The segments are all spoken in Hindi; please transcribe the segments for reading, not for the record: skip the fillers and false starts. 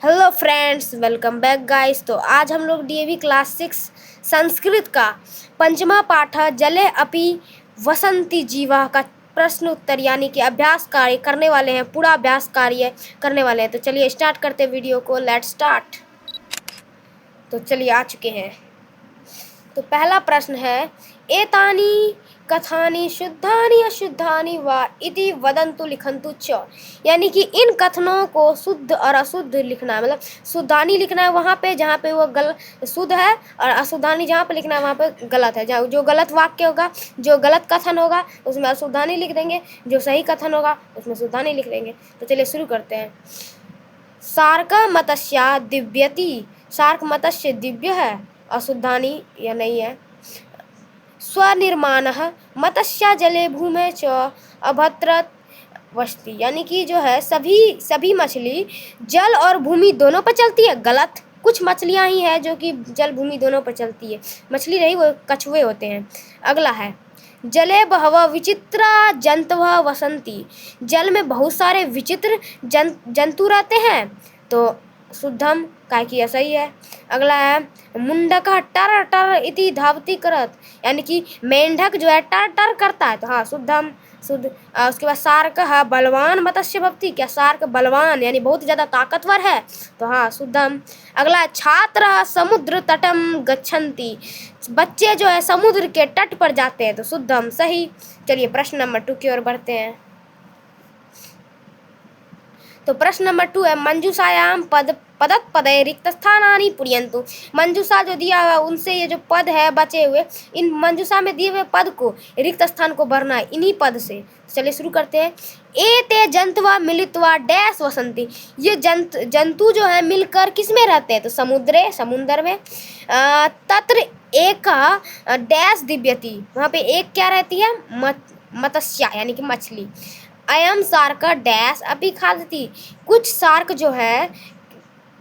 Hello friends, welcome back guys. तो आज हम लोग डीएवी क्लास 6 संस्कृत का पंचमा पाठ जले अपि वसंती जीवा का प्रश्न उत्तर यानी कि अभ्यास कार्य करने वाले हैं। पूरा अभ्यास कार्य करने वाले हैं। तो चलिए स्टार्ट करते हैं वीडियो को। Let's start. तो चलिए आ चुके हैं। तो पहला प्रश्न है, एतानि कथानि शुद्धानि अशुद्धानि वा इति वदन्तु लिखन्तु च। यानी कि इन कथनों को शुद्ध और अशुद्ध लिखना है। मतलब शुद्धानि लिखना है वहाँ पे जहाँ पे वो शुद्ध है, और अशुद्धानि जहाँ पे लिखना है वहाँ पे गलत है। जहाँ जो गलत वाक्य होगा, जो गलत कथन होगा उसमें अशुद्धानि लिख देंगे, जो सही कथन होगा उसमें शुद्धानि लिख देंगे। तो चलिए शुरू करते हैं। सार्क मत्स्या दिव्यति। सार्क मत्स्य दिव्य है, अशुद्धानि या नहीं है। स्वनिर्माणः मत्स्या जले भूमे च अभद्रत वसति। यानी कि जो है सभी मछली जल और भूमि दोनों पर चलती है, गलत। कुछ मछलियां ही है जो कि जल भूमि दोनों पर चलती है। मछली नहीं, वो कछुए होते हैं। अगला है, जले बहवः विचित्रा जंतवः वसन्ति। जल में बहुत सारे विचित्र जंतु रहते हैं, तो शुद्धम, काय कि ऐसा ही है। अगला है, मुंडकः टर टर इति धावति करत। यानी कि मेंढक जो है टर टर करता है, तो हाँ शुद्धम, शुद्ध। उसके बाद सार्कः बलवान मत्स्य भवति। क्या सार्क बलवान यानी बहुत ज़्यादा ताकतवर है, तो हाँ शुद्धम। अगला, छात्रः समुद्र तटम गच्छन्ति। बच्चे जो है समुद्र के तट पर जाते हैं, तो शुद्धम, सही। चलिए प्रश्न नंबर 2 की ओर बढ़ते हैं। तो प्रश्न नंबर 2 है, मंजूषायाम पदत पदे रिक्त स्थानानि पूरयन्तु। मंजूषा जो दिया हुआ उनसे ये जो पद है बचे हुए, इन मंजूषा में दिए हुए पद को, रिक्त स्थान को भरना है इन्हीं पद से। चलिए शुरू करते हैं। एते जंतवा मिलित्वा डैश वसंती। ये जंतु जो है मिलकर किस में रहते हैं, तो समुद्र में। तत्र एक डैश दिव्यति। वहाँ पे एक क्या रहती है, मत्स्या यानी कि मछली। अयम सार्क डैश अपि खादति। कुछ सार्क जो है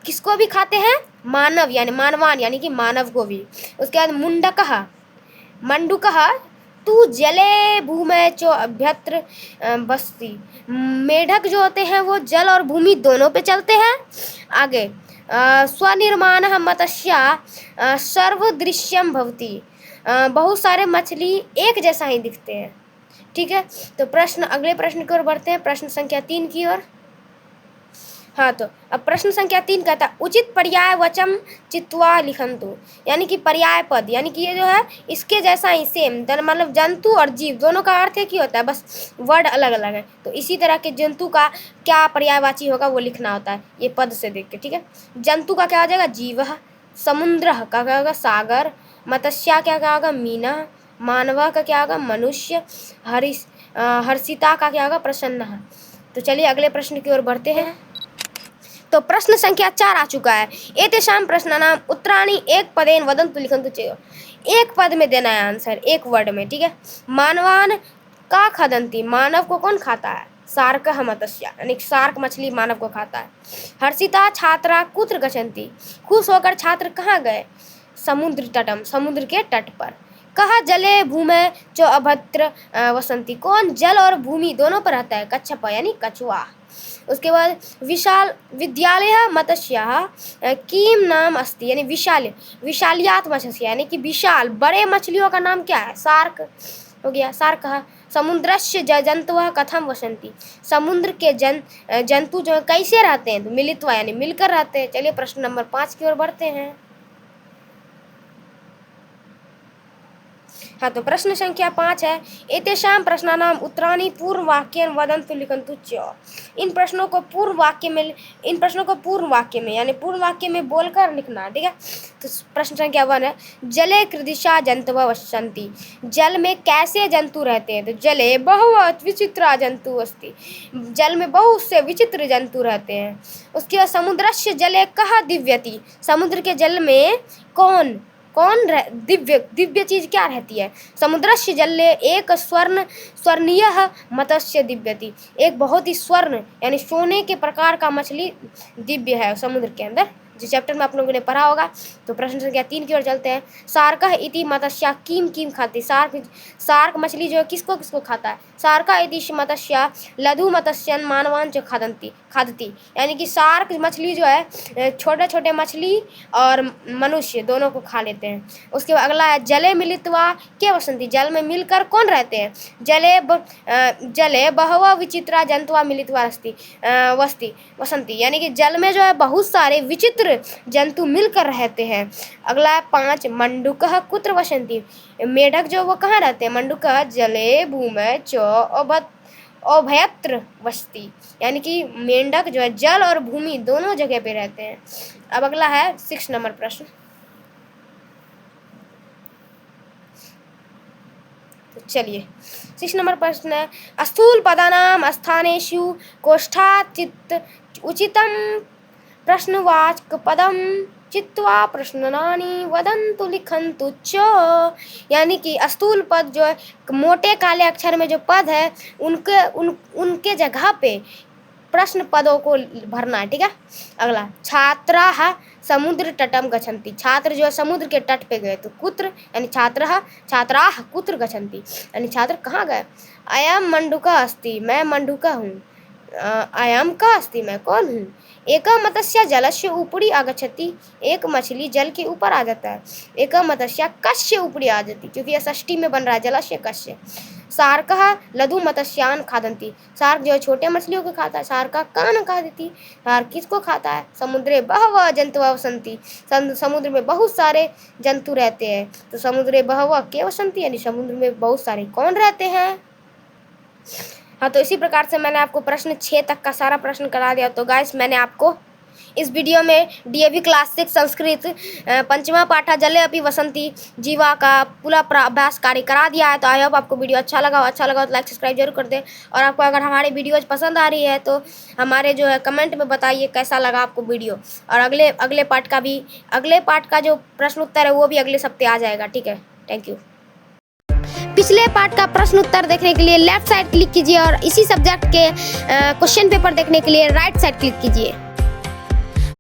किसको भी खाते हैं, मानव यानी मानवान यानी कि मानव को भी। उसके बाद मुंडकः मंडूकः तू जले भूमे चो अभ्यत्र बसती। मेढक जो होते हैं वो जल और भूमि दोनों पे चलते हैं। आगे, स्वनिर्माणः मत्स्या सर्वदृश्यम भवति। बहुत सारे मछली एक जैसा ही दिखते हैं। ठीक है, तो अगले प्रश्न की ओर बढ़ते हैं, प्रश्न संख्या 3 की ओर। हाँ, तो अब प्रश्न संख्या 3 कहता है, उचित पर्याय वचम चित्वा लिखन्तु। यानी कि पर्याय पद, यानी कि ये जो है इसके जैसा ही सेम, मतलब जंतु और जीव दोनों का अर्थ एक ही होता है, बस वर्ड अलग अलग है। तो इसी तरह के जंतु का क्या पर्यायवाची होगा वो लिखना होता है, ये पद से देख के। ठीक है, जंतु का क्या हो जाएगा, जीवः। समुद्र का क्या होगा, सागर। मत्स्या क्या होगा, मीना। मानवा का क्या होगा, मनुष्य। हर्षिता का क्या होगा, प्रसन्न। तो चलिए अगले प्रश्न की ओर बढ़ते हैं। तो प्रश्न संख्या 4 आ चुका है। एतेषां प्रश्नानां उत्तराणि एक पदेन वदन्तु लिखन्तु च। एक पद में देना है आंसर, एक वर्ड में। ठीक है, मानवान का खादन्ति। मानव को कौन खाता है, सार्कः मत्स्या यानी सार्क मछली मानव को खाता है। हर्षिता छात्रा कुत्र गच्छन्ति। खुश होकर छात्र कहाँ गए, समुद्र तटम, समुद्र के तट पर। कहा जले भूमे जो अभद्र वसंती। कौन जल और भूमि दोनों पर रहता है, कच्छप यानी कछुआ। उसके बाद, विशाल विद्यालय मत्स्या किम नाम अस्ति। यानी विशालियात मत्स्य यानी कि विशाल बड़े मछलियों का नाम क्या है, सार्क हो गया, सार्क। समुद्रस्य जंतवः कथम वसन्ति। समुद्र के जंतु जो कैसे रहते हैं, तो मिलित्वा यानी मिलकर रहते हैं। चलिए प्रश्न नंबर 5 की ओर बढ़ते हैं। हाँ, तो प्रश्न संख्या 5 है, एतेषां प्रश्नानां उत्तराणि पूर्ववाक्येन वदन्तु लिखन्तु च। इन प्रश्नों को पूर्व वाक्य में यानी पूर्व वाक्य में बोलकर लिखना है। ठीक है, तो प्रश्न संख्या 1 है, जले कीदृशा जंतवः वसन्ति। जल में कैसे जंतु रहते हैं, तो जले बहवः विचित्रा जंतु अस्ति। जल में बहुत से विचित्र जंतु रहते हैं। उसके बाद, समुद्रस्य जले कः दिव्यति। समुद्र के जल में कौन दिव्य चीज क्या रहती है, समुद्रस्य जले एक स्वर्णीय मत्स्य दिव्यति। एक बहुत ही स्वर्ण यानी सोने के प्रकार का मछली दिव्य है, समुद्र के अंदर जो चैप्टर में आप लोगों ने पढ़ा होगा। तो प्रश्न संख्या 3 की ओर चलते हैं। सार्कः इति मत्स्या किम किम खाती। सार्क मछली जो है किसको किसको खाता है। सार्का इति मत्स्या लघु मत्स्यन मानवान च खादती, यानी कि सार्क मछली जो है छोटे छोटे मछली और मनुष्य दोनों को खा लेते हैं। उसके बाद अगला है जले मिलित्वा के वसंती। जल में मिलकर कौन रहते हैं। जले बहवः विचित्रा जंतुआ मिलित्वा वसंती, यानी कि जल में जो है बहुत सारे विचित्र जंतु मिलकर रहते हैं। अगला है 5 मंडूकः कुत्र वसंती। मेढक जो वो कहाँ रहते हैं। मंडूकः जले भूमौ च अभयत्र वसति, यानी कि मेंढक जो है जल और भूमि दोनों जगह पे रहते हैं। अब अगला है 6 नंबर प्रश्न। तो चलिए 6 नंबर प्रश्न है स्थूल पदानां स्थानेषु कोष्ठाचित् उचितं प्रश्नवाचक पदम चित्वा प्रश्नानि वदन्तु लिखन्तु च, यानी कि स्थूल पद जो है मोटे काले अक्षर में जो पद है उनके जगह पे प्रश्न पदों को भरना है, ठीक है। अगला छात्राः समुद्र तटम गच्छन्ति। छात्र जो है समुद्र के तट पे गए, तो कुत्र यानी छात्राः कुत्र गच्छन्ति, यानी छात्र कहाँ गए। अयम मंडूकः अस्ति, मैं मंडूका हूँ। अयम का अस्ति, मैं कौन हूँ। एका मत्स्य जलस्य ऊपरी आगच्छति, एक मछली जल के ऊपर आ जाता है। एका मत्स्य कस्य ऊपरी आ जाती, क्योंकि यह षष्ठी में बन रहा है जलस्य कस्य। सार्कः लघु मत्स्यान खादन्ति। सार्क जो छोटे मछलियों को खाता है। सार्का कान खादति, सार्क किसको खाता है। समुद्रे बहवः जंतवः वसन्ति, समुद्र में बहुत सारे जंतु रहते हैं। तो समुद्रे बहवः के वसन्ति, यानी समुद्र में बहुत सारे कौन रहते हैं। हाँ, तो इसी प्रकार से मैंने आपको प्रश्न 6 तक का सारा प्रश्न करा दिया। तो गाइस मैंने आपको इस वीडियो में DAV क्लास 6 संस्कृत पंचमा पाठा जले अपि वसंती जीवा का पूरा अभ्यास कार्य करा दिया है। तो आई होप आपको वीडियो अच्छा लगा तो लाइक सब्सक्राइब जरूर कर दें। और आपको अगर हमारी वीडियोज पसंद आ रही है तो हमारे जो है कमेंट में बताइए कैसा लगा आपको वीडियो। और अगले पार्ट का जो प्रश्न उत्तर है वो भी अगले सप्ताह आ जाएगा, ठीक है। Thank you. पिछले पार्ट का प्रश्न उत्तर देखने के लिए लेफ्ट साइड क्लिक कीजिए और इसी सब्जेक्ट के क्वेश्चन पेपर देखने के लिए राइट साइड क्लिक कीजिए।